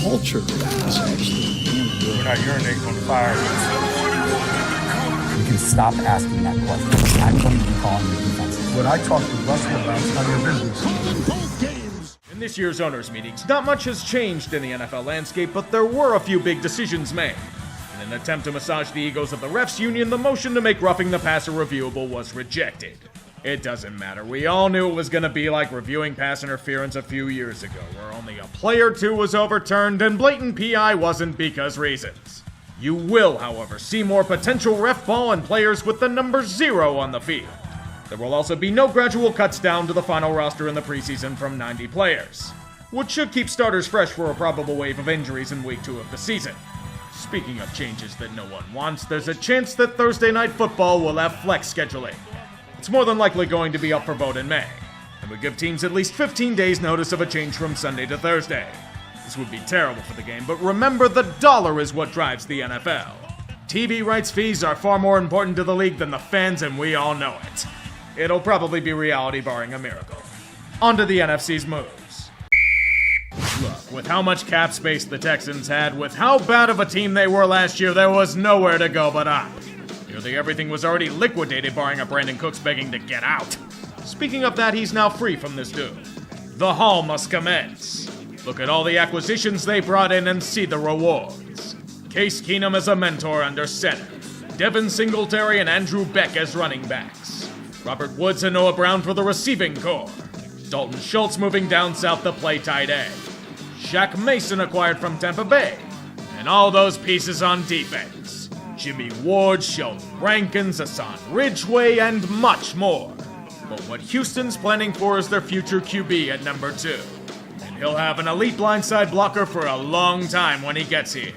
culture is actually damn good. We're not urinating on the fire. You can stop asking that question. I'm going to be calling the defense. What I talked to Russell about is none of your business. In this year's owners' meetings, not much has changed in the NFL landscape, but there were a few big decisions made. In an attempt to massage the egos of the refs union, the motion to make roughing the passer reviewable was rejected. It doesn't matter. We all knew it was going to be like reviewing pass interference a few years ago, where only a play or two was overturned and blatant PI wasn't because reasons. You will, however, see more potential ref ball and players with the number 0 on the field. There will also be no gradual cuts down to the final roster in the preseason from 90 players, which should keep starters fresh for a probable wave of injuries in week 2 of the season. Speaking of changes that no one wants, there's a chance that Thursday Night Football will have flex scheduling. It's more than likely going to be up for vote in May, and would give teams at least 15 days notice of a change from Sunday to Thursday. This would be terrible for the game, but remember, the dollar is what drives the NFL. TV rights fees are far more important to the league than the fans, and we all know it. It'll probably be reality barring a miracle. On to the NFC's moves. Look, with how much cap space the Texans had, with how bad of a team they were last year, there was nowhere to go but up. Nearly everything was already liquidated, barring a Brandon Cooks begging to get out. Speaking of that, he's now free from this doom. The haul must commence. Look at all the acquisitions they brought in and see the rewards. Case Keenum as a mentor under center. Devin Singletary and Andrew Beck as running backs. Robert Woods and Noah Brown for the receiving corps. Dalton Schultz moving down south to play tight end. Shaq Mason acquired from Tampa Bay. And all those pieces on defense. Jimmy Ward, Sheldon Rankins, Hassan Ridgeway, and much more. But what Houston's planning for is their future QB at number 2. And he'll have an elite blindside blocker for a long time when he gets here.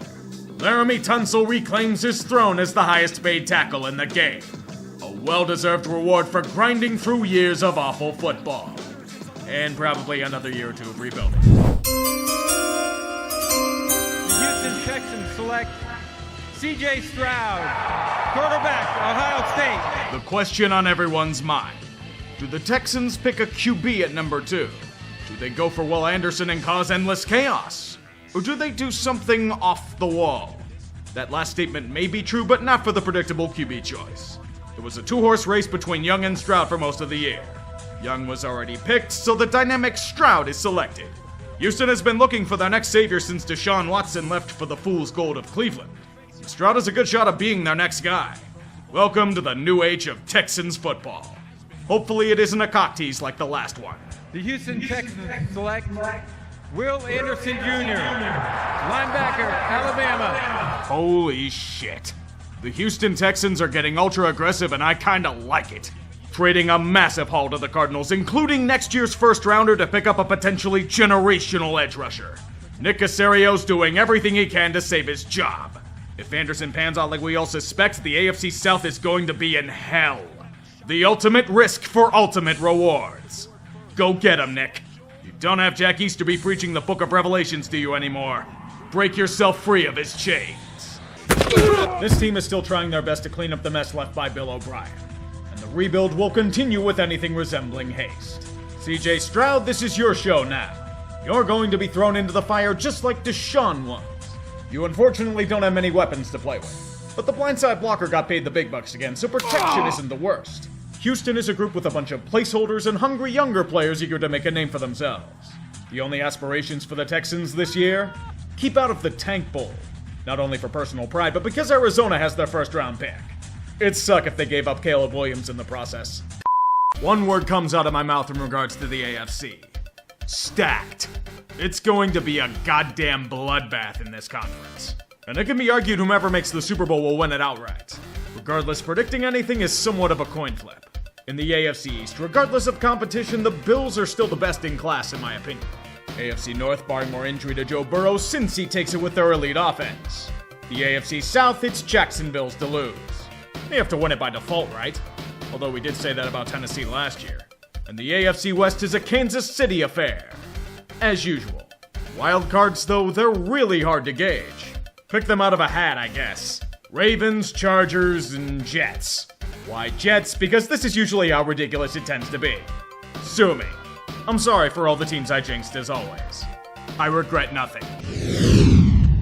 Laramie Tunsil reclaims his throne as the highest paid tackle in the game. A well-deserved reward for grinding through years of awful football. And probably another year or two of rebuilding. The Houston Texans select C.J. Stroud, quarterback, Ohio State. The question on everyone's mind. Do the Texans pick a QB at number 2? Do they go for Will Anderson and cause endless chaos? Or do they do something off the wall? That last statement may be true, but not for the predictable QB choice. It was a 2-horse race between Young and Stroud for most of the year. Young was already picked, so the dynamic Stroud is selected. Houston has been looking for their next savior since Deshaun Watson left for the fool's gold of Cleveland. Stroud has a good shot of being their next guy. Welcome to the new age of Texans football. Hopefully it isn't a cock tease like the last one. The Houston Texans select Will Anderson Jr., linebacker, Alabama. Holy shit. The Houston Texans are getting ultra aggressive and I kinda like it. Trading a massive haul to the Cardinals, including next year's first rounder to pick up a potentially generational edge rusher. Nick Caserio's doing everything he can to save his job. If Anderson pans out like we all suspect, the AFC South is going to be in hell. The ultimate risk for ultimate rewards. Go get him, Nick. You don't have Jack Easterby preaching the Book of Revelations to you anymore. Break yourself free of his chains. This team is still trying their best to clean up the mess left by Bill O'Brien. And the rebuild will continue with anything resembling haste. C.J. Stroud, this is your show now. You're going to be thrown into the fire just like Deshaun was. You unfortunately don't have many weapons to play with. But the blindside blocker got paid the big bucks again, so protection isn't the worst. Houston is a group with a bunch of placeholders and hungry younger players eager to make a name for themselves. The only aspirations for the Texans this year? Keep out of the Tank Bowl. Not only for personal pride, but because Arizona has their first round pick. It'd suck if they gave up Caleb Williams in the process. One word comes out of my mouth in regards to the AFC. Stacked. It's going to be a goddamn bloodbath in this conference. And it can be argued whomever makes the Super Bowl will win it outright. Regardless, predicting anything is somewhat of a coin flip. In the AFC East, regardless of competition, the Bills are still the best in class in my opinion. AFC North, barring more injury to Joe Burrow, Cincy takes it with their elite offense. The AFC South, it's Jacksonville's to lose. They have to win it by default, right? Although we did say that about Tennessee last year. And the AFC West is a Kansas City affair. As usual. Wild cards, though, they're really hard to gauge. Pick them out of a hat, I guess. Ravens, Chargers, and Jets. Why Jets? Because this is usually how ridiculous it tends to be. Sue me. I'm sorry for all the teams I jinxed as always. I regret nothing.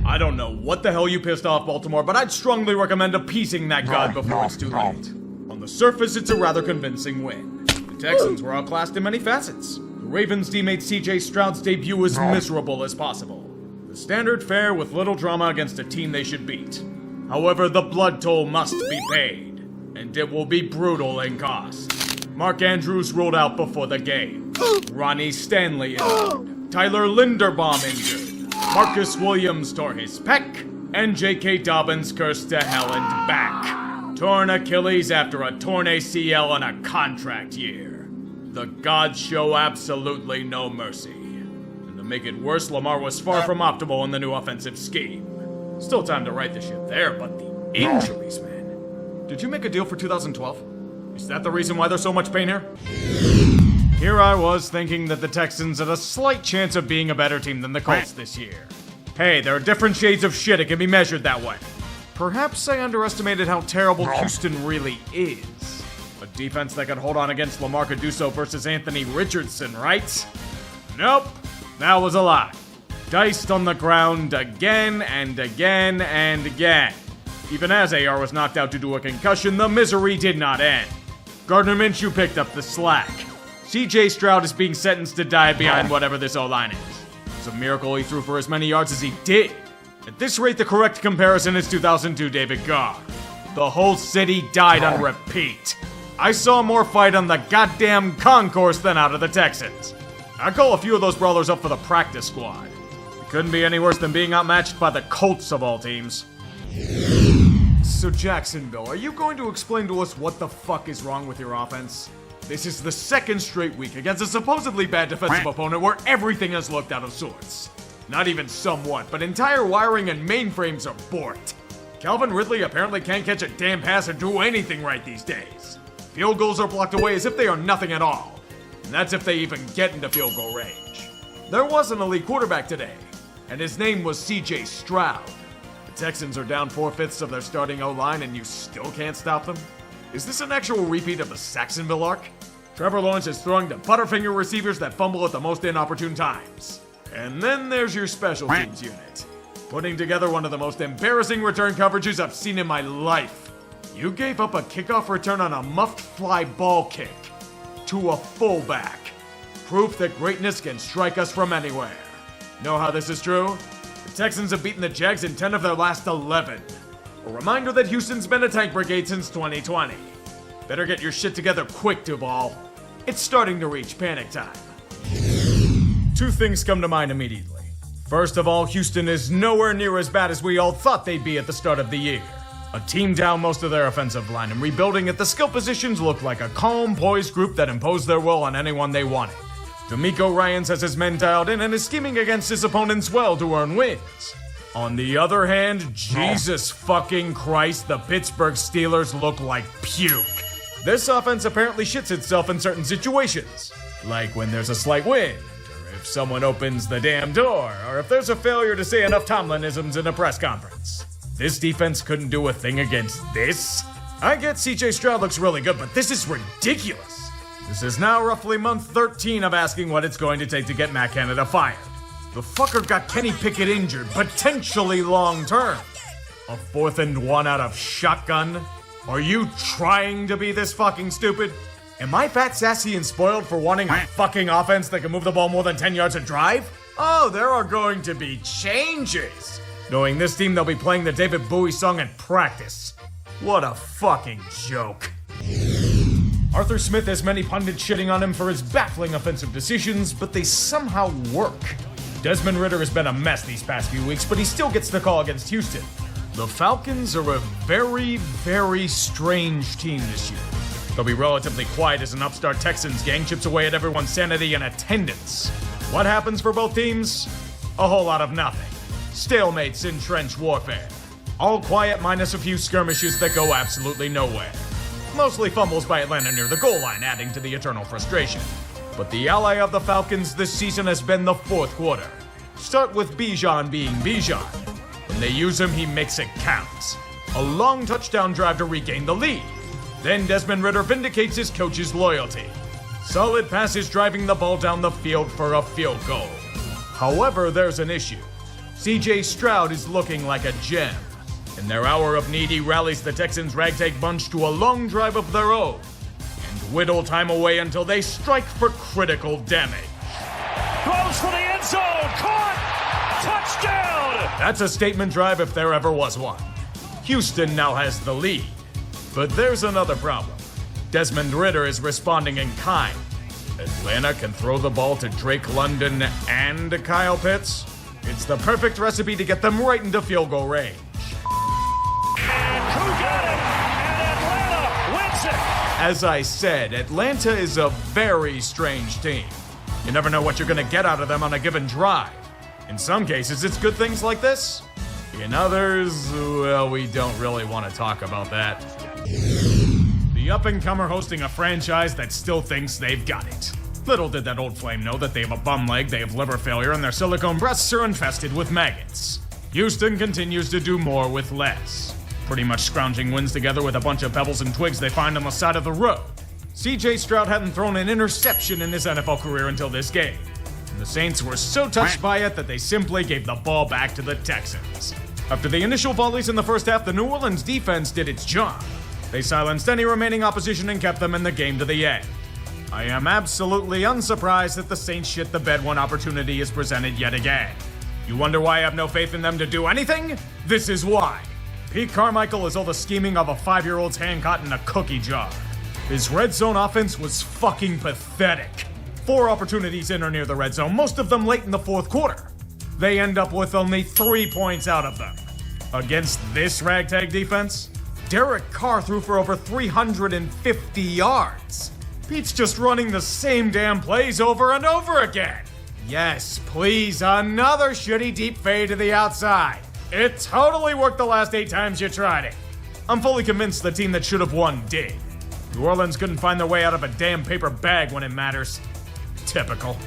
I don't know what the hell you pissed off Baltimore, but I'd strongly recommend appeasing that god before it's too late. On the surface, it's a rather convincing win. The Texans were outclassed in many facets. The Ravens' teammate CJ Stroud's debut was miserable as possible. The standard fare with little drama against a team they should beat. However, the blood toll must be paid, and it will be brutal in cost. Mark Andrews ruled out before the game. Ronnie Stanley injured. Tyler Linderbaum injured. Marcus Williams tore his pec, and J.K. Dobbins cursed to hell and back. Torn Achilles after a torn ACL in a contract year. The gods show absolutely no mercy. And to make it worse, Lamar was far from optimal in the new offensive scheme. Still time to right the ship there, but the injuries, man. Did you make a deal for 2012? Is that the reason why there's so much pain here? Here I was thinking that the Texans had a slight chance of being a better team than the Colts this year. Hey, there are different shades of shit, it can be measured that way. Perhaps I underestimated how terrible Houston really is. A defense that could hold on against Lamar could do so versus Anthony Richardson, right? Nope, that was a lie. Diced on the ground again and again and again. Even as AR was knocked out due to a concussion, the misery did not end. Gardner Minshew picked up the slack. CJ Stroud is being sentenced to die behind whatever this O-line is. It's a miracle he threw for as many yards as he did. At this rate, the correct comparison is 2002 David Carr. The whole city died on repeat. I saw more fight on the goddamn concourse than out of the Texans. I'd call a few of those brawlers up for the practice squad. It couldn't be any worse than being outmatched by the Colts of all teams. So Jacksonville, are you going to explain to us what the fuck is wrong with your offense? This is the second straight week against a supposedly bad defensive opponent where everything has looked out of sorts. Not even somewhat, but entire wiring and mainframes are borked. Calvin Ridley apparently can't catch a damn pass or do anything right these days. Field goals are blocked away as if they are nothing at all. And that's if they even get into field goal range. There was an elite quarterback today, and his name was CJ Stroud. The Texans are down 4/5 of their starting O-line and you still can't stop them? Is this an actual repeat of the Saxonville arc? Trevor Lawrence is throwing to Butterfinger receivers that fumble at the most inopportune times. And then there's your special teams unit, putting together one of the most embarrassing return coverages I've seen in my life. You gave up a kickoff return on a muffed fly ball kick to a fullback. Proof that greatness can strike us from anywhere. Know how this is true? The Texans have beaten the Jags in 10 of their last 11. A reminder that Houston's been a tank brigade since 2020. Better get your shit together quick, Duval. It's starting to reach panic time. Two things come to mind immediately. First of all, Houston is nowhere near as bad as we all thought they'd be at the start of the year. A team down most of their offensive line and rebuilding at the skill positions looked like a calm, poised group that imposed their will on anyone they wanted. D'Amico Ryans has his men dialed in and is scheming against his opponents well to earn wins. On the other hand, Jesus fucking Christ, the Pittsburgh Steelers look like puke. This offense apparently shits itself in certain situations, like when there's a slight wind, or if someone opens the damn door, or if there's a failure to say enough Tomlinisms in a press conference. This defense couldn't do a thing against this? I get CJ Stroud looks really good, but this is ridiculous. This is now roughly month 13 of asking what it's going to take to get Matt Canada fired. The fucker got Kenny Pickett injured, potentially long term. A 4th and 1 out of shotgun? Are you trying to be this fucking stupid? Am I fat, sassy, and spoiled for wanting a fucking offense that can move the ball more than 10 yards a drive? Oh, there are going to be changes. Knowing this team, they'll be playing the David Bowie song at practice. What a fucking joke. Arthur Smith has many pundits shitting on him for his baffling offensive decisions, but they somehow work. Desmond Ridder has been a mess these past few weeks, but he still gets the call against Houston. The Falcons are a very, very strange team this year. They'll be relatively quiet as an upstart Texans gang chips away at everyone's sanity and attendance. What happens for both teams? A whole lot of nothing. Stalemates in trench warfare. All quiet minus a few skirmishes that go absolutely nowhere. Mostly fumbles by Atlanta near the goal line, adding to the eternal frustration. But the ally of the Falcons this season has been the fourth quarter. Start with Bijan being Bijan. When they use him, he makes it count. A long touchdown drive to regain the lead. Then Desmond Ridder vindicates his coach's loyalty. Solid passes driving the ball down the field for a field goal. However, there's an issue. CJ Stroud is looking like a gem. In their hour of need, he rallies the Texans' ragtag bunch to a long drive of their own and whittle time away until they strike for critical damage. Throws for the end zone. Caught. Touchdown. That's a statement drive if there ever was one. Houston now has the lead. But there's another problem. Desmond Ridder is responding in kind. Atlanta can throw the ball to Drake London and Kyle Pitts. It's the perfect recipe to get them right into field goal range. And who got it? And Atlanta wins it. As I said, Atlanta is a very strange team. You never know what you're going to get out of them on a given drive. In some cases, it's good things like this. In others, well, we don't really want to talk about that. The up-and-comer hosting a franchise that still thinks they've got it. Little did that old flame know that they have a bum leg, they have liver failure, and their silicone breasts are infested with maggots. Houston continues to do more with less. Pretty much scrounging wins together with a bunch of pebbles and twigs they find on the side of the road. CJ Stroud hadn't thrown an interception in his NFL career until this game. And the Saints were so touched by it that they simply gave the ball back to the Texans. After the initial volleys in the first half, the New Orleans defense did its job. They silenced any remaining opposition and kept them in the game to the end. I am absolutely unsurprised that the Saints shit the bed when opportunity is presented yet again. You wonder why I have no faith in them to do anything? This is why. Pete Carmichael is all the scheming of a 5-year-old's hand caught in a cookie jar. His red zone offense was fucking pathetic. 4 opportunities in or near the red zone, most of them late in the fourth quarter. They end up with only 3 points out of them. Against this ragtag defense, Derek Carr threw for over 350 yards. Pete's just running the same damn plays over and over again. Yes, please, another shitty deep fade to the outside. It totally worked the last 8 times you tried it. I'm fully convinced the team that should have won did. New Orleans couldn't find their way out of a damn paper bag when it matters. Typical.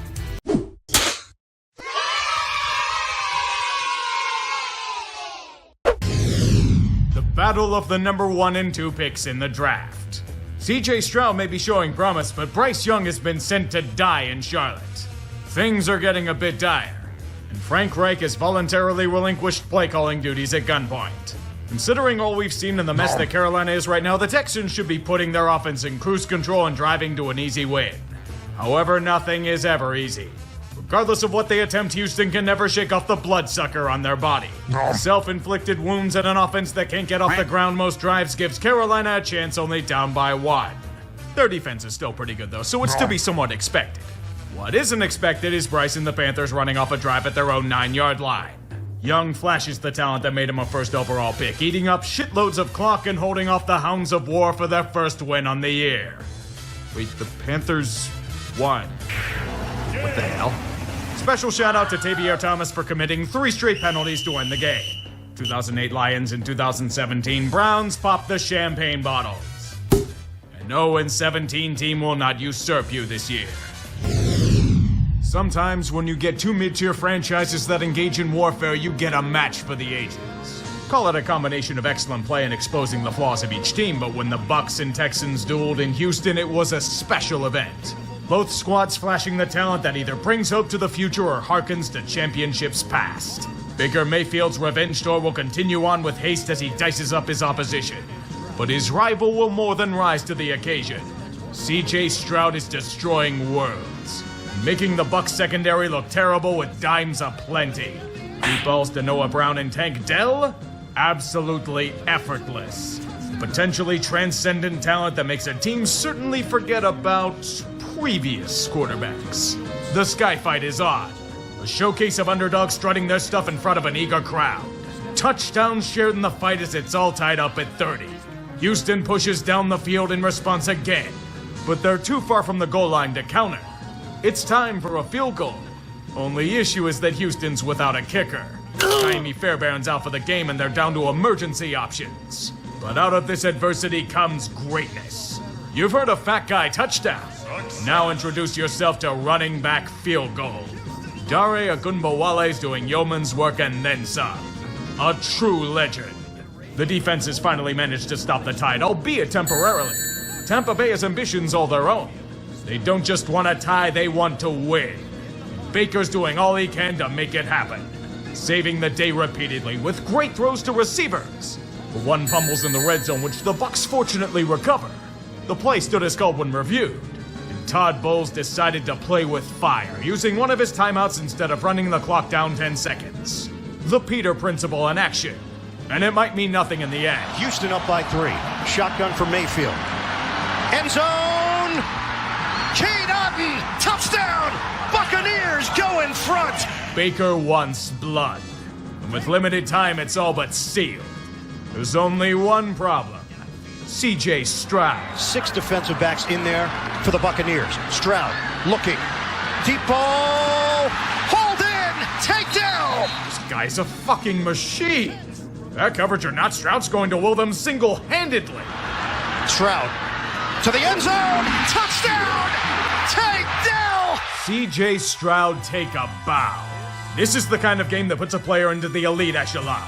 The battle of the number 1 and 2 picks in the draft. CJ Stroud may be showing promise, but Bryce Young has been sent to die in Charlotte. Things are getting a bit dire, and Frank Reich has voluntarily relinquished play calling duties at gunpoint. Considering all we've seen in the mess that Carolina is right now, the Texans should be putting their offense in cruise control and driving to an easy win. However, nothing is ever easy. Regardless of what they attempt, Houston can never shake off the bloodsucker on their body. Self-inflicted wounds and an offense that can't get off the ground most drives gives Carolina a chance only down by 1. Their defense is still pretty good though, so it's to be somewhat expected. What isn't expected is Bryce and the Panthers running off a drive at their own 9-yard line. Young flashes the talent that made him a first overall pick, eating up shitloads of clock and holding off the Hounds of War for their first win on the year. Wait, the Panthers won. What the hell? Special shout out to Tavier Thomas for committing 3 straight penalties to end the game. 2008 Lions and 2017 Browns popped the champagne bottles. An 0-17 team will not usurp you this year. Sometimes when you get 2 mid-tier franchises that engage in warfare, you get a match for the ages. Call it a combination of excellent play and exposing the flaws of each team, but when the Bucs and Texans dueled in Houston, it was a special event. Both squads flashing the talent that either brings hope to the future or harkens to championships past. Baker Mayfield's revenge tour will continue on with haste as he dices up his opposition. But his rival will more than rise to the occasion. CJ Stroud is destroying worlds, making the Bucs secondary look terrible with dimes aplenty. Deep balls to Noah Brown and Tank Dell? Absolutely effortless. Potentially transcendent talent that makes a team certainly forget about previous quarterbacks. The sky fight is on. A showcase of underdogs strutting their stuff in front of an eager crowd. Touchdowns shared in the fight as it's all tied up at 30. Houston pushes down the field in response again, but they're too far from the goal line to counter. It's time for a field goal. Only issue is that Houston's without a kicker. Jaime Fairbairn's out for the game and they're down to emergency options. But out of this adversity comes greatness. You've heard of fat guy touchdown. Now introduce yourself to running back field goal. Dare Ogunbowale's doing yeoman's work and then some. A true legend. The defense has finally managed to stop the tide, albeit temporarily. Tampa Bay has ambitions all their own. They don't just want to tie, they want to win. Baker's doing all he can to make it happen, saving the day repeatedly with great throws to receivers. The one fumbles in the red zone, which the Bucs fortunately recover. The play stood as called when reviewed, and Todd Bowles decided to play with fire, using one of his timeouts instead of running the clock down 10 seconds. The Peter principle in action, and it might mean nothing in the end. Houston up by 3. Shotgun for Mayfield. End zone! Cade Otton! Touchdown! Buccaneers go in front! Baker wants blood, and with limited time, it's all but sealed. There's only one problem. C.J. Stroud. 6 defensive backs in there for the Buccaneers. Stroud looking. Deep ball! Hold in! Takedown! This guy's a fucking machine. That coverage or not, Stroud's going to will them single-handedly. Stroud to the end zone! Touchdown! Takedown! C.J. Stroud take a bow. This is the kind of game that puts a player into the elite echelon.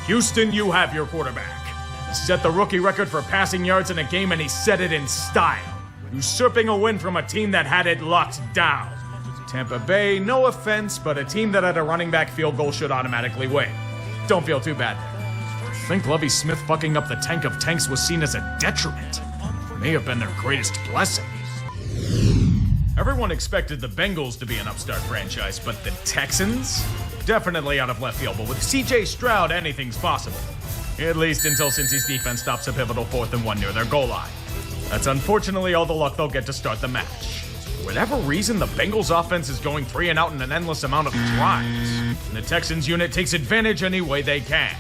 Houston, you have your quarterback. He set the rookie record for passing yards in a game, and he set it in style, usurping a win from a team that had it locked down. Tampa Bay, no offense, but a team that had a running back field goal should automatically win. Don't feel too bad there. I think Lovie Smith fucking up the tank of tanks was seen as a detriment. May have been their greatest blessing. Everyone expected the Bengals to be an upstart franchise, but the Texans? Definitely out of left field, but with C.J. Stroud, anything's possible. At least until Cincy's defense stops a pivotal 4th and 1 near their goal line. That's unfortunately all the luck they'll get to start the match. For whatever reason, the Bengals offense is going 3 and out in an endless amount of drives, and the Texans unit takes advantage any way they can.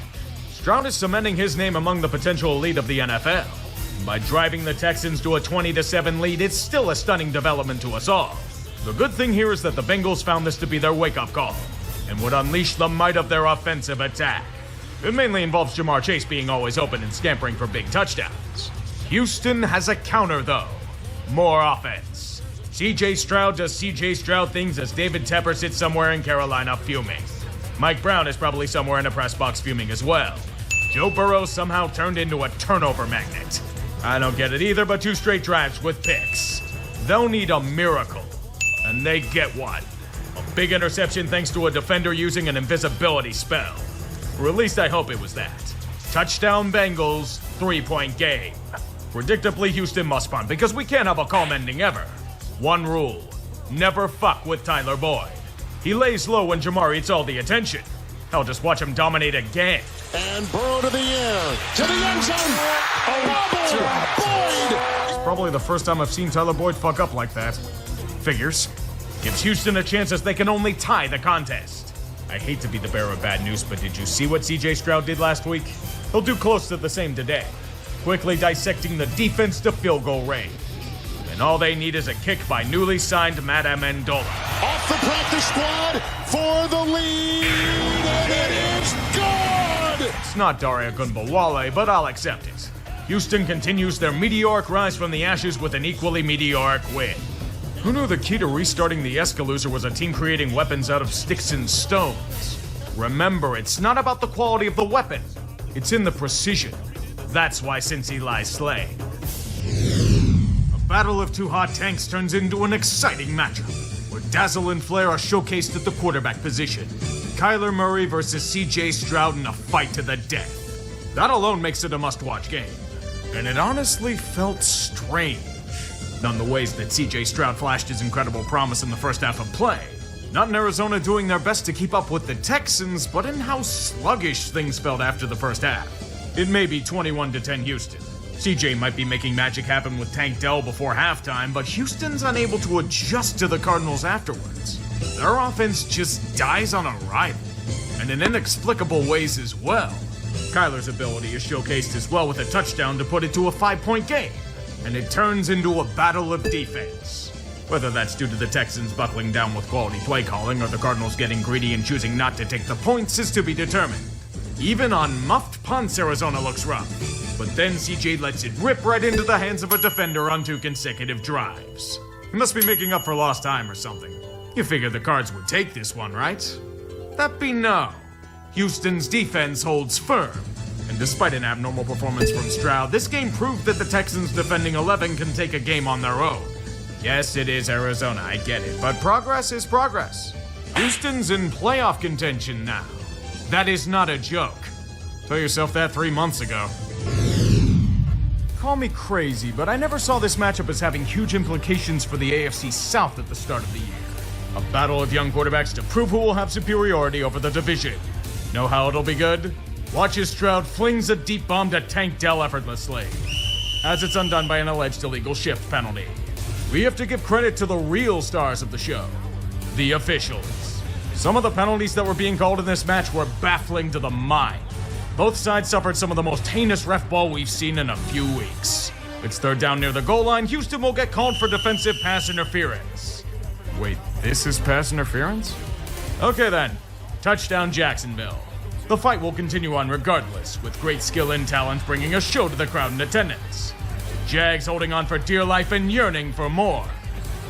Stroud is cementing his name among the potential elite of the NFL. By driving the Texans to a 20-7 lead, it's still a stunning development to us all. The good thing here is that the Bengals found this to be their wake-up call and would unleash the might of their offensive attack. It mainly involves Jamar Chase being always open and scampering for big touchdowns. Houston has a counter, though. More offense. C.J. Stroud does C.J. Stroud things as David Tepper sits somewhere in Carolina fuming. Mike Brown is probably somewhere in a press box fuming as well. Joe Burrow somehow turned into a turnover magnet. I don't get it either, but 2 straight drives with picks. They'll need a miracle, and they get one. A big interception thanks to a defender using an invisibility spell. Or at least I hope it was that. Touchdown Bengals, 3-point game. Predictably, Houston must punt because we can't have a calm ending ever. One rule, never fuck with Tyler Boyd. He lays low when Jamar eats all the attention. Hell, just watch him dominate again. And Burrow to the air, to the end zone. Boyd! It's probably the first time I've seen Tyler Boyd fuck up like that. Figures. Gives Houston a chance as they can only tie the contest. I hate to be the bearer of bad news, but did you see what C.J. Stroud did last week? He'll do close to the same today. Quickly dissecting the defense to field goal range. And all they need is a kick by newly signed Matt Amendola. Off the practice squad for the lead, and it is good! It's not Daria Gunbowale, but I'll accept it. Houston continues their meteoric rise from the ashes with an equally meteoric win. Who knew the key to restarting the Escalooser was a team creating weapons out of sticks and stones? Remember, it's not about the quality of the weapon. It's in the precision. That's why Cincy lies slain. A battle of 2 hot tanks turns into an exciting matchup, where Dazzle and Flair are showcased at the quarterback position. Kyler Murray versus C.J. Stroud in a fight to the death. That alone makes it a must-watch game. And it honestly felt strange. Not in the ways that C.J. Stroud flashed his incredible promise in the first half of play. Not in Arizona doing their best to keep up with the Texans, but in how sluggish things felt after the first half. It may be 21-10 Houston. CJ might be making magic happen with Tank Dell before halftime, but Houston's unable to adjust to the Cardinals afterwards. Their offense just dies on arrival, and in inexplicable ways as well. Kyler's ability is showcased as well with a touchdown to put it to a 5-point game, and it turns into a battle of defense. Whether that's due to the Texans buckling down with quality play calling or the Cardinals getting greedy and choosing not to take the points is to be determined. Even on muffed punts, Arizona looks rough. But then CJ lets it rip right into the hands of a defender on 2 consecutive drives. He must be making up for lost time or something. You figured the Cards would take this one, right? That be no. Houston's defense holds firm. And despite an abnormal performance from Stroud, this game proved that the Texans' defending 11 can take a game on their own. Yes, it is Arizona, I get it, but progress is progress. Houston's in playoff contention now. That is not a joke. Tell yourself that 3 months ago. Call me crazy, but I never saw this matchup as having huge implications for the AFC South at the start of the year. A battle of young quarterbacks to prove who will have superiority over the division. Know how it'll be good? Watch as Stroud flings a deep bomb to Tank Dell effortlessly, as it's undone by an alleged illegal shift penalty. We have to give credit to the real stars of the show, the officials. Some of the penalties that were being called in this match were baffling to the mind. Both sides suffered some of the most heinous ref ball we've seen in a few weeks. If it's third down near the goal line, Houston will get called for defensive pass interference. Wait, this is pass interference? Okay then, touchdown Jacksonville. The fight will continue on regardless, with great skill and talent bringing a show to the crowd in attendance. The Jags holding on for dear life and yearning for more.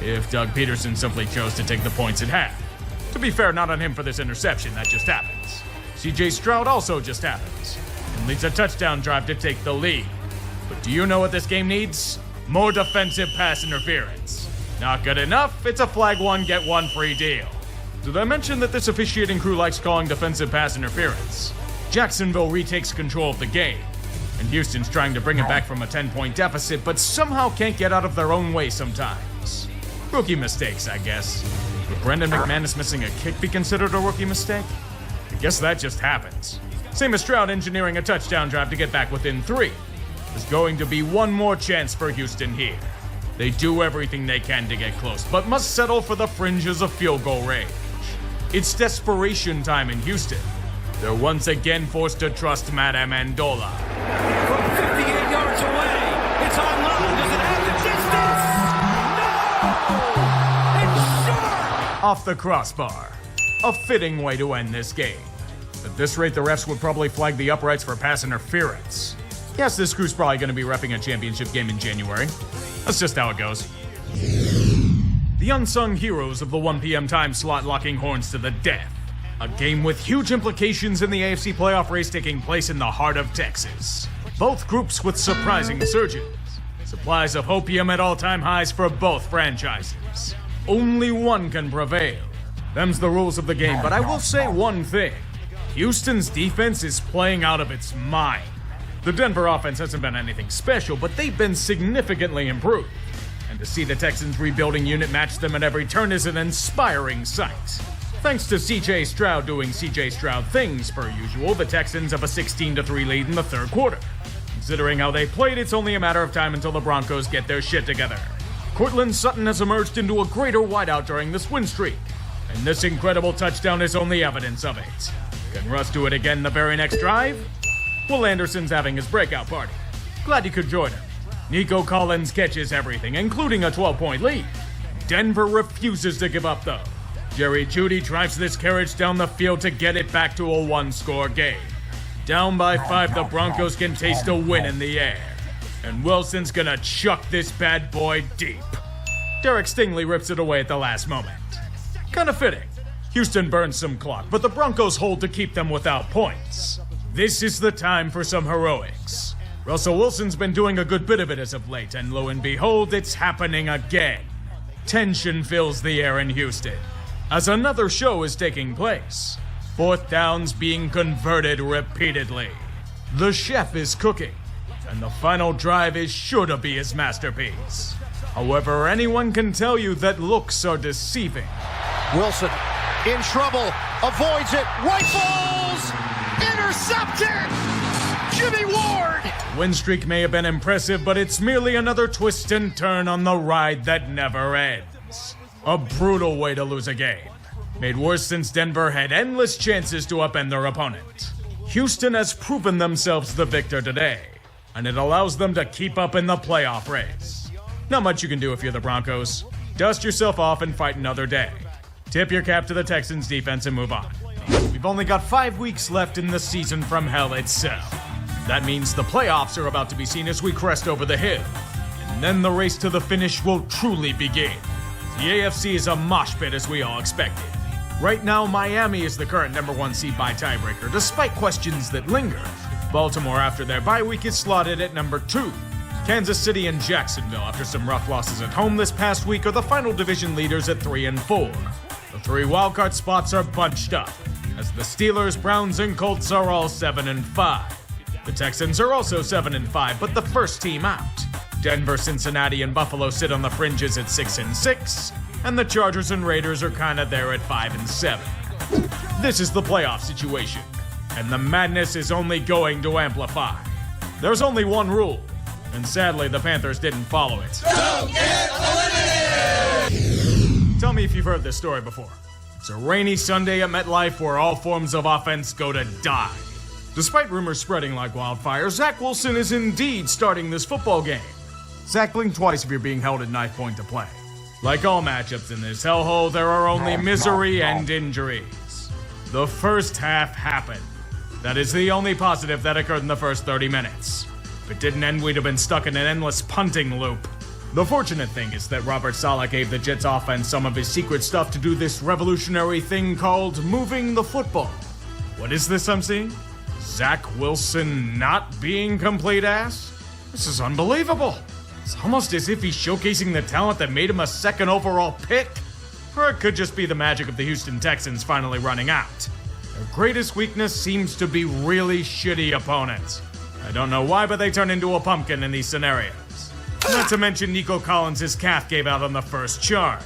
If Doug Peterson simply chose to take the points at half. To be fair, not on him for this interception, that just happens. CJ Stroud also just happens, and leads a touchdown drive to take the lead. But do you know what this game needs? More defensive pass interference. Not good enough, it's a flag one, get one free deal. Did I mention that this officiating crew likes calling defensive pass interference? Jacksonville retakes control of the game, and Houston's trying to bring it back from a 10-point deficit, but somehow can't get out of their own way sometimes. Rookie mistakes, I guess. Would Brendan McManus missing a kick be considered a rookie mistake? I guess that just happens. Same as Stroud engineering a touchdown drive to get back within 3. There's going to be one more chance for Houston here. They do everything they can to get close, but must settle for the fringes of field goal range. It's desperation time in Houston. They're once again forced to trust Matt Amendola. From 58 yards away, it's on line. Does it have the distance? No! It's short! Off the crossbar. A fitting way to end this game. At this rate, the refs would probably flag the uprights for pass interference. Yes, this crew's probably going to be reffing a championship game in January. That's just how it goes. The unsung heroes of the 1 p.m. time slot locking horns to the death. A game with huge implications in the AFC playoff race taking place in the heart of Texas. Both groups with surprising surges. Supplies of opium at all-time highs for both franchises. Only one can prevail. Them's the rules of the game, but I will say one thing. Houston's defense is playing out of its mind. The Denver offense hasn't been anything special, but they've been significantly improved. And to see the Texans' rebuilding unit match them at every turn is an inspiring sight. Thanks to CJ Stroud doing CJ Stroud things per usual, the Texans have a 16-3 lead in the third quarter. Considering how they played, it's only a matter of time until the Broncos get their shit together. Cortland Sutton has emerged into a greater wideout during this win streak, and this incredible touchdown is only evidence of it. Can Russ do it again the very next drive? Will Anderson's having his breakout party. Glad you could join him. Nico Collins catches everything, including a 12-point lead. Denver refuses to give up, though. Jerry Jeudy drives this carriage down the field to get it back to a one-score game. Down by 5, the Broncos can taste a win in the air. And Wilson's gonna chuck this bad boy deep. Derek Stingley rips it away at the last moment. Kinda fitting. Houston burns some clock, but the Broncos hold to keep them without points. This is the time for some heroics. Russell Wilson's been doing a good bit of it as of late, and lo and behold, it's happening again. Tension fills the air in Houston as another show is taking place. Fourth downs being converted repeatedly. The chef is cooking, and the final drive is sure to be his masterpiece. However, anyone can tell you that looks are deceiving. Wilson in trouble, avoids it, rifles, intercepted! Jimmy Ward! Win streak may have been impressive, but it's merely another twist and turn on the ride that never ends. A brutal way to lose a game. Made worse since Denver had endless chances to upend their opponent. Houston has proven themselves the victor today, and it allows them to keep up in the playoff race. Not much you can do if you're the Broncos. Dust yourself off and fight another day. Tip your cap to the Texans defense and move on. We've only got 5 weeks left in the season from hell itself. That means the playoffs are about to be seen as we crest over the hill. And then the race to the finish will truly begin. The AFC is a mosh pit as we all expected. Right now, Miami is the current number 1 seed by tiebreaker, despite questions that linger. Baltimore, after their bye week, is slotted at number 2. Kansas City and Jacksonville, after some rough losses at home this past week, are the final division leaders at 3 and 4. The 3 wildcard spots are bunched up, as the Steelers, Browns, and Colts are all 7-5. The Texans are also 7-5, but the first team out. Denver, Cincinnati, and Buffalo sit on the fringes at 6-6, and the Chargers and Raiders are kinda there at 5-7. This is the playoff situation, and the madness is only going to amplify. There's only one rule, and sadly the Panthers didn't follow it. Don't get eliminated! Tell me if you've heard this story before. It's a rainy Sunday at MetLife where all forms of offense go to die. Despite rumors spreading like wildfire, Zach Wilson is indeed starting this football game. Zach, blink twice if you're being held at knife point to play. Like all matchups in this hellhole, there are only misery and injuries. The first half happened. That is the only positive that occurred in the first 30 minutes. If it didn't end, we'd have been stuck in an endless punting loop. The fortunate thing is that Robert Saleh gave the Jets offense some of his secret stuff to do this revolutionary thing called moving the football. What is this I'm seeing? Zach Wilson not being complete ass? This is unbelievable. It's almost as if he's showcasing the talent that made him a second overall pick. Or it could just be the magic of the Houston Texans finally running out. Their greatest weakness seems to be really shitty opponents. I don't know why, but they turn into a pumpkin in these scenarios. Not to mention Nico Collins' calf gave out on the first charge.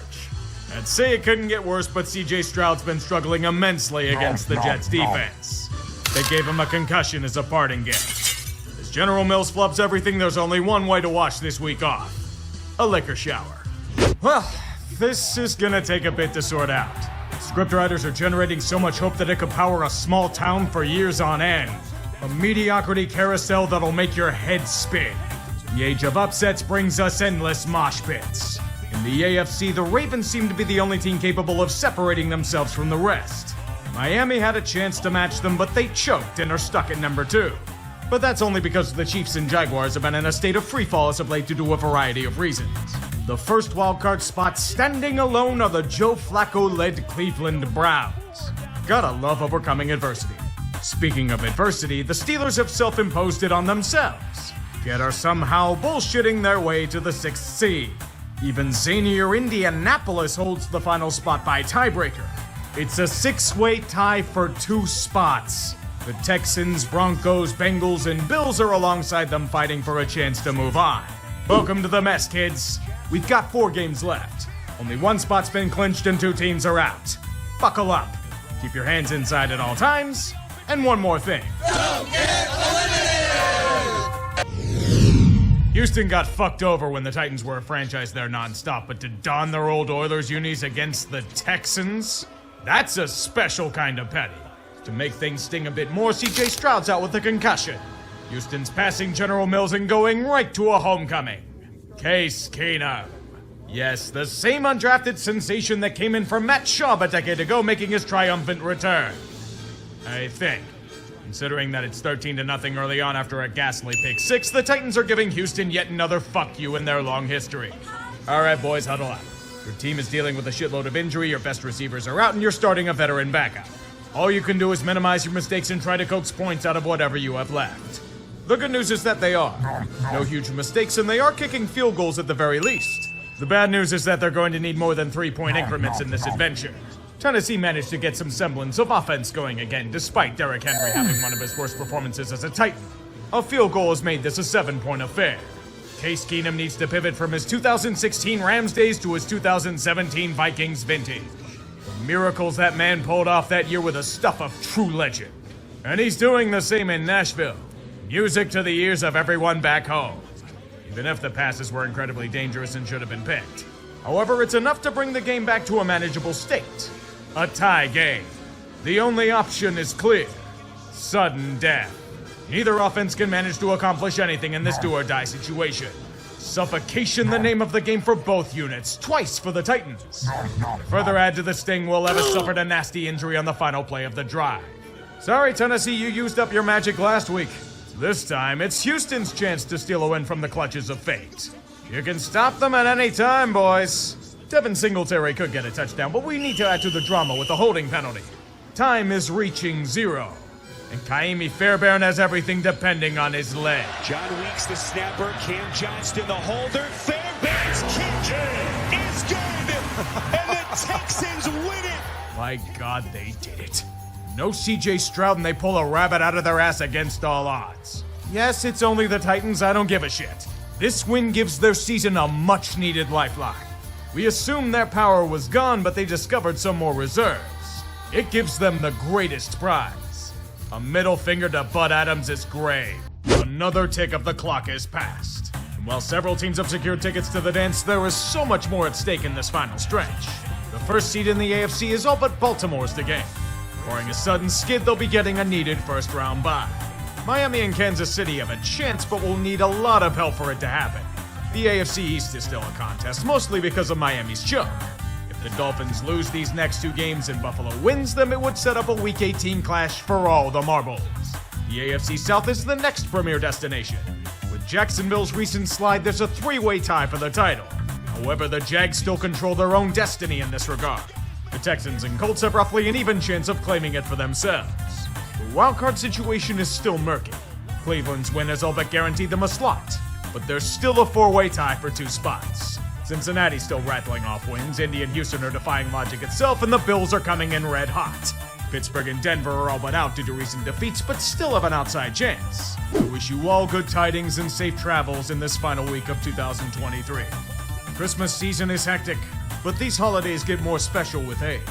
I'd say it couldn't get worse, but CJ Stroud's been struggling immensely against the Jets defense. They gave him a concussion as a parting gift. As General Mills flubs everything, there's only one way to wash this week off. A liquor shower. Well, this is gonna take a bit to sort out. Scriptwriters are generating so much hope that it could power a small town for years on end. A mediocrity carousel that'll make your head spin. The age of upsets brings us endless mosh pits. In the AFC, the Ravens seem to be the only team capable of separating themselves from the rest. Miami had a chance to match them, but they choked and are stuck at number 2. But that's only because the Chiefs and Jaguars have been in a state of freefall as of late due to a variety of reasons. The first wildcard spot standing alone are the Joe Flacco-led Cleveland Browns. Gotta love overcoming adversity. Speaking of adversity, the Steelers have self-imposed it on themselves, yet are somehow bullshitting their way to the 6th seed. Even zanier Indianapolis holds the final spot by tiebreaker. It's a 6-way tie for 2 spots. The Texans, Broncos, Bengals, and Bills are alongside them fighting for a chance to move on. Welcome to the mess, kids. We've got 4 games left. Only 1 spot's been clinched and 2 teams are out. Buckle up. Keep your hands inside at all times. And one more thing. Don't get eliminated! Houston got fucked over when the Titans were a franchise there nonstop, but to don their old Oilers unis against the Texans? That's a special kind of petty. To make things sting a bit more, CJ Stroud's out with a concussion. Houston's passing General Mills and going right to a homecoming. Case Keenum. Yes, the same undrafted sensation that came in from Matt Schaub a decade ago, making his triumphant return. I think. Considering that it's 13-0 early on after a ghastly pick 6, the Titans are giving Houston yet another fuck you in their long history. Alright boys, huddle up. Your team is dealing with a shitload of injury, your best receivers are out, and you're starting a veteran backup. All you can do is minimize your mistakes and try to coax points out of whatever you have left. The good news is that they are. No huge mistakes, and they are kicking field goals at the very least. The bad news is that they're going to need more than 3-point increments in this adventure. Tennessee managed to get some semblance of offense going again, despite Derrick Henry having one of his worst performances as a Titan. A field goal has made this a 7-point affair. Case Keenum needs to pivot from his 2016 Rams days to his 2017 Vikings vintage. The miracles that man pulled off that year were the stuff of true legend. And he's doing the same in Nashville. Music to the ears of everyone back home. Even if the passes were incredibly dangerous and should have been picked. However, it's enough to bring the game back to a manageable state. A tie game. The only option is clear. Sudden death. Neither offense can manage to accomplish anything in this do-or-die situation. Suffocation, the name of the game for both units, twice for the Titans. To further add to the sting, Will Levis suffered a nasty injury on the final play of the drive. Sorry, Tennessee, you used up your magic last week. This time, it's Houston's chance to steal a win from the clutches of fate. You can stop them at any time, boys. Devin Singletary could get a touchdown, but we need to add to the drama with the holding penalty. Time is reaching 0. And Kaimi Fairbairn has everything depending on his leg. John Weeks, the snapper. Cam Johnston, the holder. Fairbairn's kick is good. And the Texans win it. My God, they did it. No CJ Stroud and they pull a rabbit out of their ass against all odds. Yes, it's only the Titans, I don't give a shit. This win gives their season a much-needed lifeline. We assumed their power was gone, but they discovered some more reserves. It gives them the greatest prize. A middle finger to Bud Adams' grave. Another tick of the clock is passed. And while several teams have secured tickets to the dance, there is so much more at stake in this final stretch. The first seed in the AFC is all but Baltimore's to gain. Barring a sudden skid, they'll be getting a needed first-round bye. Miami and Kansas City have a chance, but will need a lot of help for it to happen. The AFC East is still a contest, mostly because of Miami's choke. If the Dolphins lose these next 2 games and Buffalo wins them, it would set up a Week 18 clash for all the marbles. The AFC South is the next premier destination. With Jacksonville's recent slide, there's a 3-way tie for the title. However, the Jags still control their own destiny in this regard. The Texans and Colts have roughly an even chance of claiming it for themselves. The wildcard situation is still murky. Cleveland's win has all but guaranteed them a slot, but there's still a 4-way tie for 2 spots. Cincinnati's still rattling off wins, Indy and Houston are defying logic itself, and the Bills are coming in red hot. Pittsburgh and Denver are all but out due to recent defeats, but still have an outside chance. I wish you all good tidings and safe travels in this final week of 2023. Christmas season is hectic, but these holidays get more special with age.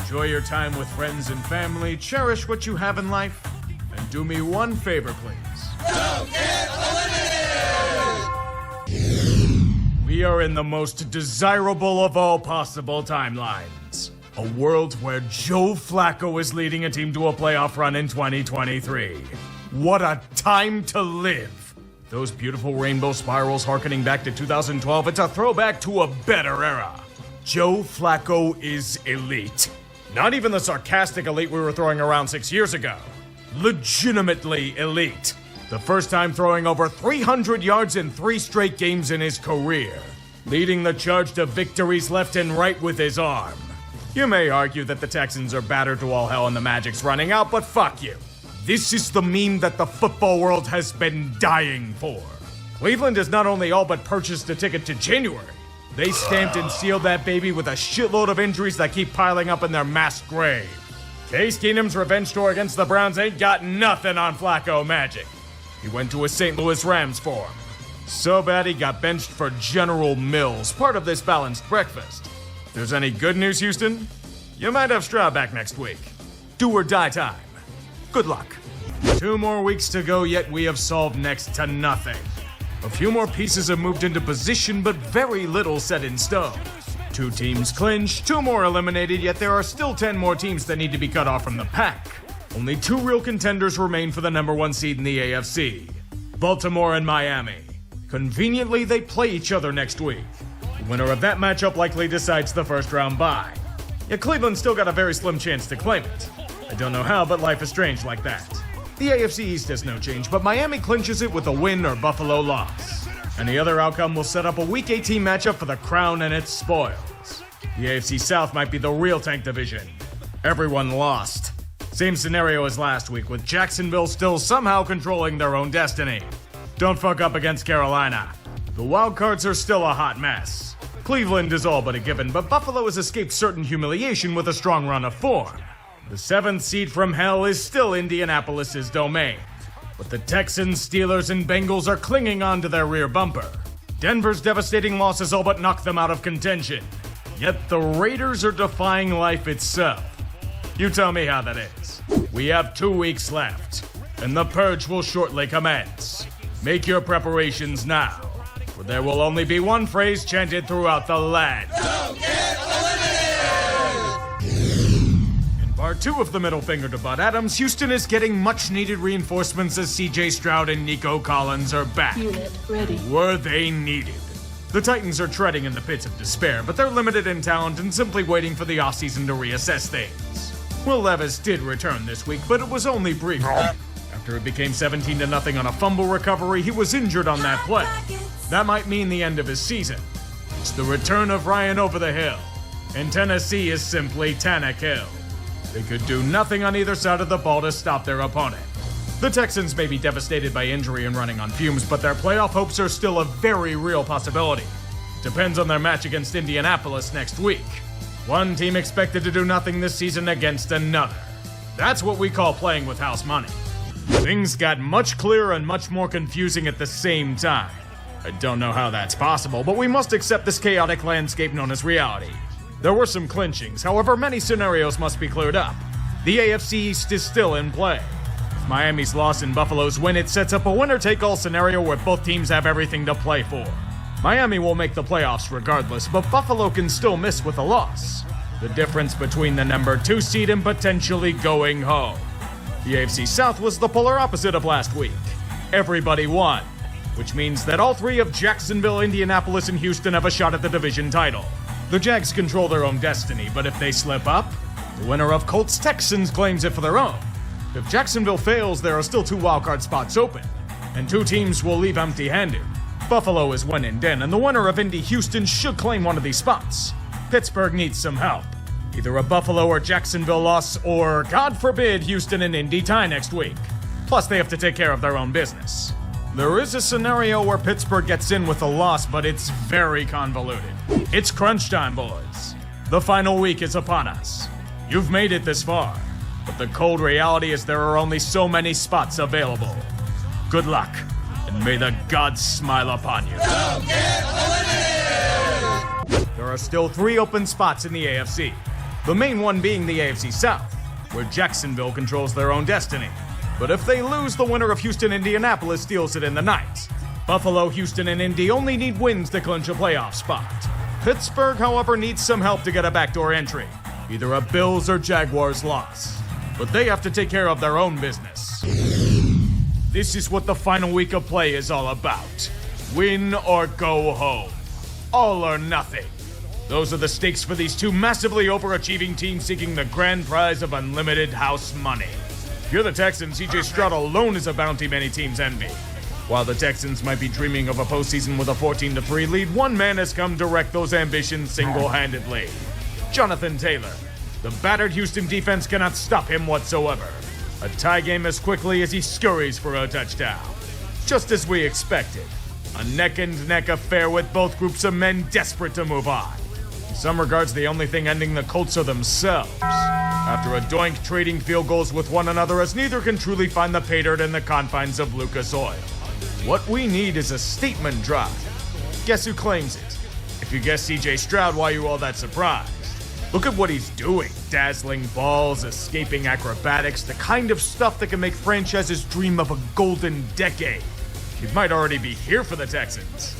Enjoy your time with friends and family, cherish what you have in life, and do me one favor, please. Don't get eliminated! We are in the most desirable of all possible timelines. A world where Joe Flacco is leading a team to a playoff run in 2023. What a time to live! Those beautiful rainbow spirals harkening back to 2012, it's a throwback to a better era. Joe Flacco is elite. Not even the sarcastic elite we were throwing around 6 years ago. Legitimately elite. The first time throwing over 300 yards in 3 straight games in his career. Leading the charge to victories left and right with his arm. You may argue that the Texans are battered to all hell and the Magic's running out, but fuck you. This is the meme that the football world has been dying for. Cleveland has not only all but purchased a ticket to January, they stamped and sealed that baby with a shitload of injuries that keep piling up in their mass grave. Case Keenum's revenge tour against the Browns ain't got nothing on Flacco magic. He went to a St. Louis Rams for him. So bad he got benched for General Mills, part of this balanced breakfast. If there's any good news, Houston, you might have Stroud back next week. Do or die time. Good luck. 2 more weeks to go, yet we have solved next to nothing. A few more pieces have moved into position, but very little set in stone. 2 teams clinched, 2 more eliminated, yet there are still 10 more teams that need to be cut off from the pack. Only 2 real contenders remain for the number 1 seed in the AFC. Baltimore and Miami. Conveniently, they play each other next week. The winner of that matchup likely decides the first round bye. Yet Cleveland's still got a very slim chance to claim it. I don't know how, but life is strange like that. The AFC East has no change, but Miami clinches it with a win or Buffalo loss. Any other outcome will set up a Week 18 matchup for the crown and its spoils. The AFC South might be the real tank division. Everyone lost. Same scenario as last week, with Jacksonville still somehow controlling their own destiny. Don't fuck up against Carolina. The wildcards are still a hot mess. Cleveland is all but a given, but Buffalo has escaped certain humiliation with a strong run of form. The 7th seed from hell is still Indianapolis's domain. But the Texans, Steelers, and Bengals are clinging on to their rear bumper. Denver's devastating losses all but knocked them out of contention. Yet the Raiders are defying life itself. You tell me how that is. We have 2 weeks left, and the purge will shortly commence. Make your preparations now, for there will only be one phrase chanted throughout the land. Don't get eliminated! In part 2 of the middle finger to Bud Adams, Houston is getting much-needed reinforcements as CJ Stroud and Nico Collins are back. Unit ready. Were they needed? The Titans are treading in the pits of despair, but they're limited in talent and simply waiting for the offseason to reassess things. Will Levis did return this week, but it was only brief. After it became 17-0 on a fumble recovery, he was injured on that play. That might mean the end of his season. It's the return of Ryan over the hill, and Tennessee is simply Tannehill Hill. They could do nothing on either side of the ball to stop their opponent. The Texans may be devastated by injury and running on fumes, but their playoff hopes are still a very real possibility. Depends on their match against Indianapolis next week. One team expected to do nothing this season against another. That's what we call playing with house money. Things got much clearer and much more confusing at the same time. I don't know how that's possible, but we must accept this chaotic landscape known as reality. There were some clinchings, however, many scenarios must be cleared up. The AFC East is still in play. If Miami's loss and Buffalo's win, it sets up a winner-take-all scenario where both teams have everything to play for. Miami will make the playoffs regardless, but Buffalo can still miss with a loss. The difference between the number 2 seed and potentially going home. The AFC South was the polar opposite of last week. Everybody won, which means that all 3 of Jacksonville, Indianapolis, and Houston have a shot at the division title. The Jags control their own destiny, but if they slip up, the winner of Colts-Texans claims it for their own. If Jacksonville fails, there are still 2 wildcard spots open, and 2 teams will leave empty-handed. Buffalo is win and done, and the winner of Indy-Houston should claim one of these spots. Pittsburgh needs some help. Either a Buffalo or Jacksonville loss, or, God forbid, Houston and Indy tie next week. Plus, they have to take care of their own business. There is a scenario where Pittsburgh gets in with a loss, but it's very convoluted. It's crunch time, boys. The final week is upon us. You've made it this far, but the cold reality is there are only so many spots available. Good luck, and may the gods smile upon you. There are still 3 open spots in the AFC. The main one being the AFC South, where Jacksonville controls their own destiny. But if they lose, the winner of Houston-Indianapolis steals it in the night. Buffalo, Houston, and Indy only need wins to clinch a playoff spot. Pittsburgh, however, needs some help to get a backdoor entry. Either a Bills or Jaguars loss. But they have to take care of their own business. This is what the final week of play is all about. Win or go home. All or nothing. Those are the stakes for these 2 massively overachieving teams seeking the grand prize of unlimited house money. If you're the Texans, CJ Stroud alone is a bounty many teams envy. While the Texans might be dreaming of a postseason with a 14-3 lead, one man has come to wreck those ambitions single-handedly. Jonathan Taylor. The battered Houston defense cannot stop him whatsoever. A tie game as quickly as he scurries for a touchdown. Just as we expected. A neck-and-neck affair with both groups of men desperate to move on. In some regards, the only thing ending the Colts are themselves. After a doink trading field goals with one another as neither can truly find the pay dirt in the confines of Lucas Oil. What we need is a statement drive. Guess who claims it? If you guess CJ Stroud, why are you all that surprised? Look at what he's doing. Dazzling balls, escaping acrobatics, the kind of stuff that can make franchises dream of a golden decade. He might already be here for the Texans.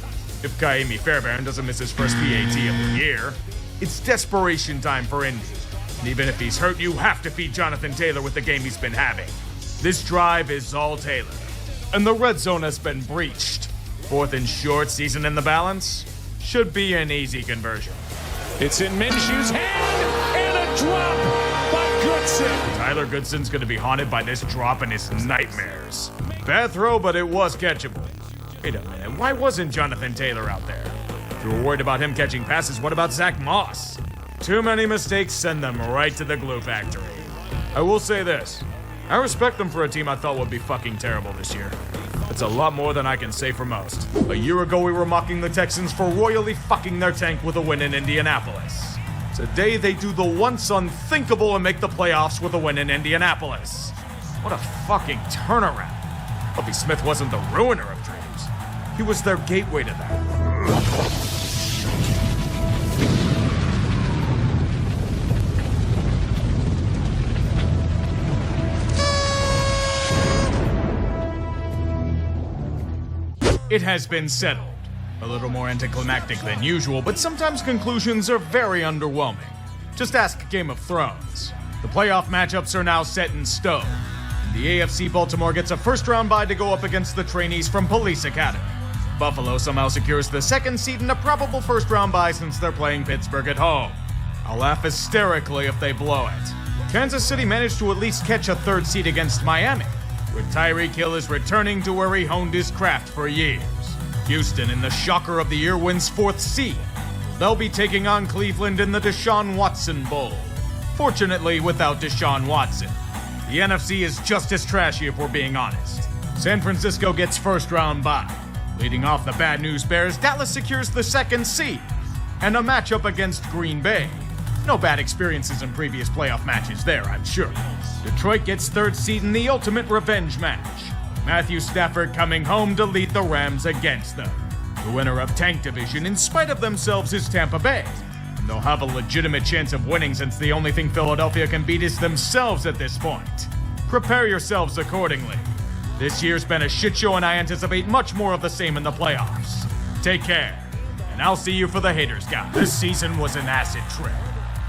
If Kaimi Fairbairn doesn't miss his first PAT of the year. It's desperation time for Indy. And even if he's hurt, you have to feed Jonathan Taylor with the game he's been having. This drive is all Taylor. And the red zone has been breached. 4th and short, season in the balance. Should be an easy conversion. It's in Minshew's hand, and a drop by Goodson. Tyler Goodson's going to be haunted by this drop and his nightmares. Bad throw, but it was catchable. Wait a minute, why wasn't Jonathan Taylor out there? If you were worried about him catching passes, what about Zach Moss? Too many mistakes send them right to the glue factory. I will say this. I respect them for a team I thought would be fucking terrible this year. It's a lot more than I can say for most. A year ago, we were mocking the Texans for royally fucking their tank with a win in Indianapolis. Today, they do the once unthinkable and make the playoffs with a win in Indianapolis. What a fucking turnaround. Lovie Smith wasn't the ruiner of dreams. He was their gateway to that. It has been settled. A little more anticlimactic than usual, but sometimes conclusions are very underwhelming. Just ask Game of Thrones. The playoff matchups are now set in stone. The AFC Baltimore gets a first-round bye to go up against the trainees from Police Academy. Buffalo somehow secures the 2nd seed and a probable first-round bye since they're playing Pittsburgh at home. I'll laugh hysterically if they blow it. Kansas City managed to at least catch a 3rd seed against Miami, where Tyreek Hill is returning to where he honed his craft for years. Houston, in the shocker of the year, wins 4th seed. They'll be taking on Cleveland in the Deshaun Watson Bowl. Fortunately, without Deshaun Watson. The NFC is just as trashy if we're being honest. San Francisco gets first-round bye. Leading off the bad news bears, Dallas secures the 2nd seed and a matchup against Green Bay. No bad experiences in previous playoff matches there, I'm sure. Detroit gets 3rd seed in the ultimate revenge match. Matthew Stafford coming home to lead the Rams against them. The winner of Tank Division, in spite of themselves, is Tampa Bay. And they'll have a legitimate chance of winning since the only thing Philadelphia can beat is themselves at this point. Prepare yourselves accordingly. This year's been a shit show and I anticipate much more of the same in the playoffs. Take care, and I'll see you for the haters, guys. This season was an acid trip.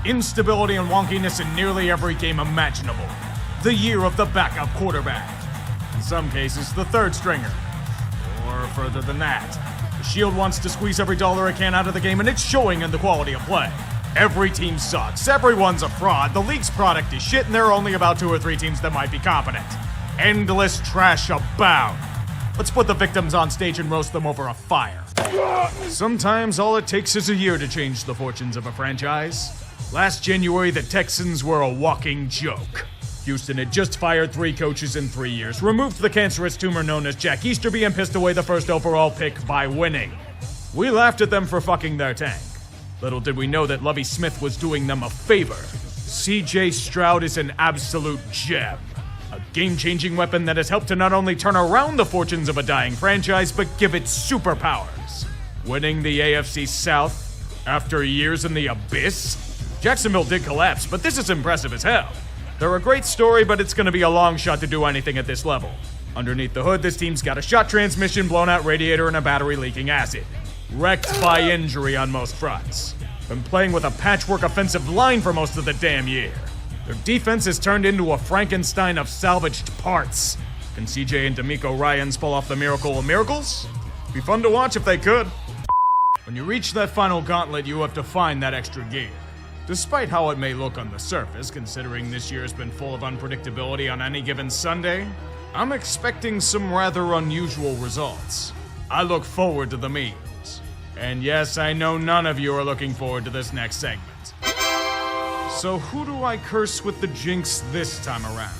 Instability and wonkiness in nearly every game imaginable. The year of the backup quarterback. In some cases, the 3rd stringer. Or further than that. The Shield wants to squeeze every dollar it can out of the game, and it's showing in the quality of play. Every team sucks, everyone's a fraud, the league's product is shit, and there are only about 2 or 3 teams that might be competent. Endless trash abound. Let's put the victims on stage and roast them over a fire. Sometimes all it takes is a year to change the fortunes of a franchise. Last January, the Texans were a walking joke. Houston had just fired 3 coaches in 3 years, removed the cancerous tumor known as Jack Easterby, and pissed away the 1st overall pick by winning. We laughed at them for fucking their tank. Little did we know that Lovie Smith was doing them a favor. CJ Stroud is an absolute gem. A game-changing weapon that has helped to not only turn around the fortunes of a dying franchise, but give it superpowers. Winning the AFC South after years in the abyss? Jacksonville did collapse, but this is impressive as hell. They're a great story, but it's going to be a long shot to do anything at this level. Underneath the hood, this team's got a shot transmission, blown-out radiator, and a battery leaking acid. Wrecked by injury on most fronts. Been playing with a patchwork offensive line for most of the damn year. Their defense has turned into a Frankenstein of salvaged parts. Can CJ and D'Amico Ryans pull off the miracle of miracles? Be fun to watch if they could. When you reach that final gauntlet, you have to find that extra gear. Despite how it may look on the surface, considering this year has been full of unpredictability on any given Sunday, I'm expecting some rather unusual results. I look forward to the memes. And yes, I know none of you are looking forward to this next segment. So who do I curse with the jinx this time around?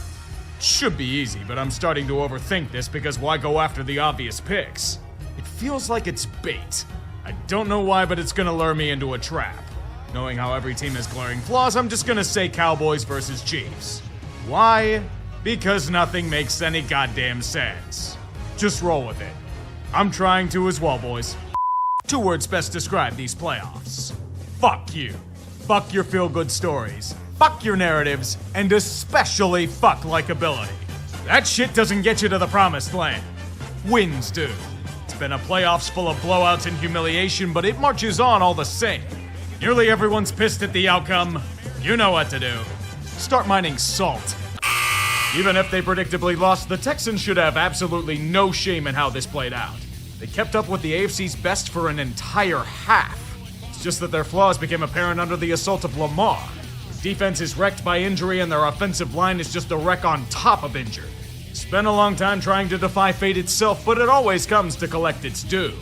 Should be easy, but I'm starting to overthink this because why go after the obvious picks? It feels like it's bait. I don't know why, but it's gonna lure me into a trap. Knowing how every team has glaring flaws, I'm just gonna say Cowboys versus Chiefs. Why? Because nothing makes any goddamn sense. Just roll with it. I'm trying to as well, boys. 2 words best describe these playoffs. Fuck you. Fuck your feel-good stories. Fuck your narratives. And especially fuck likability. That shit doesn't get you to the promised land. Wins do. It's been a playoffs full of blowouts and humiliation, but it marches on all the same. Nearly everyone's pissed at the outcome. You know what to do. Start mining salt. Even if they predictably lost, the Texans should have absolutely no shame in how this played out. They kept up with the AFC's best for an entire half. It's just that their flaws became apparent under the assault of Lamar. Their defense is wrecked by injury and their offensive line is just a wreck on top of injured. Spent a long time trying to defy fate itself, but it always comes to collect its due.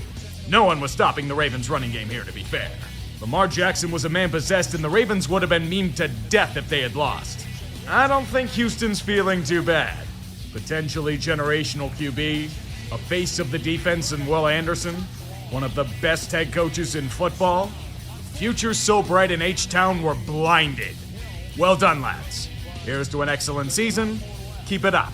No one was stopping the Ravens' running game here, to be fair. Lamar Jackson was a man possessed, and the Ravens would have been memed to death if they had lost. I don't think Houston's feeling too bad. Potentially generational QB, a face of the defense in Will Anderson, one of the best head coaches in football. Future so bright in H-Town we're blinded. Well done, lads. Here's to an excellent season. Keep it up.